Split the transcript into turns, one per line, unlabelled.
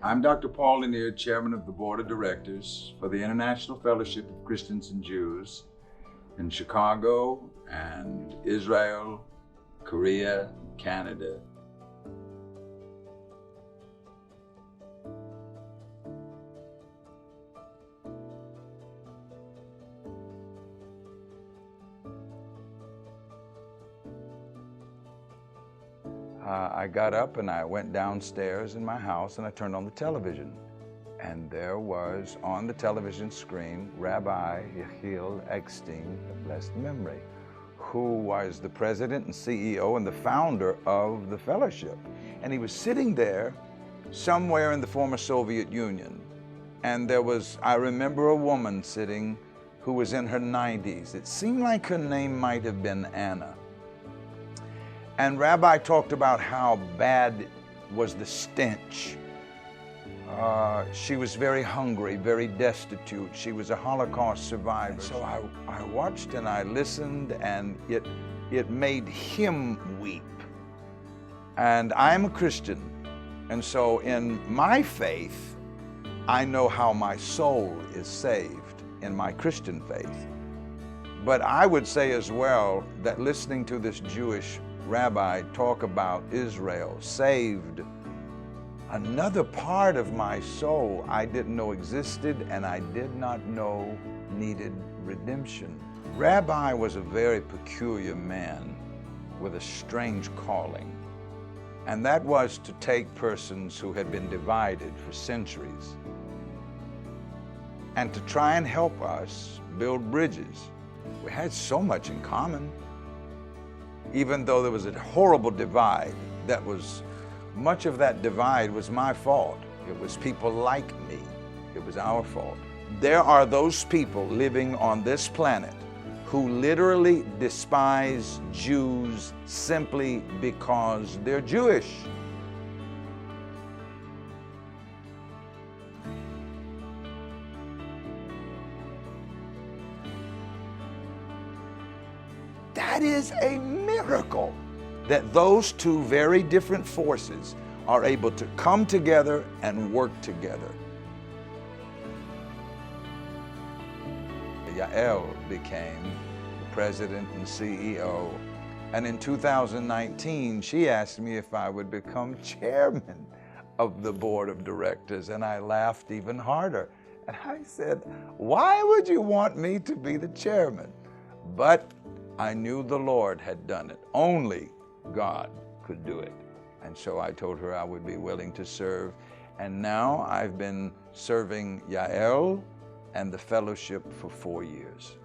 I'm Dr. Paul Lanier, Chairman of the Board of Directors for the International Fellowship of Christians and Jews in Chicago and Israel, Korea, Canada. I got up and I went downstairs in my house and I turned on the television. And there was on the television screen Rabbi Yechiel Eckstein, of blessed memory, who was the president and CEO and the founder of the fellowship. And he was sitting there somewhere in the former Soviet Union. And there was, I remember a woman sitting who was in her 90s. It seemed like her name might have been Anna. And Rabbi talked about how bad was the stench. She was very hungry, very destitute. She was a Holocaust survivor. And so I watched and I listened, and it made him weep. And I'm a Christian, and so in my faith, I know how my soul is saved in my Christian faith. But I would say as well that listening to this Jewish rabbi talk about Israel saved another part of my soul I didn't know existed and I did not know needed redemption. Rabbi was a very peculiar man with a strange calling, and that was to take persons who had been divided for centuries and to try and help us build bridges. We had so much in common. Even though there was a horrible divide, much of that divide was my fault. It was people like me. It was our fault. There are those people living on this planet who literally despise Jews simply because they're Jewish. That is a miracle that those two very different forces are able to come together and work together. Yael became the president and CEO, and in 2019 she asked me if I would become chairman of the board of directors, and I laughed even harder. And I said, why would you want me to be the chairman? But I knew the Lord had done it. Only God could do it. And so I told her I would be willing to serve. And now I've been serving Yael and the fellowship for 4 years.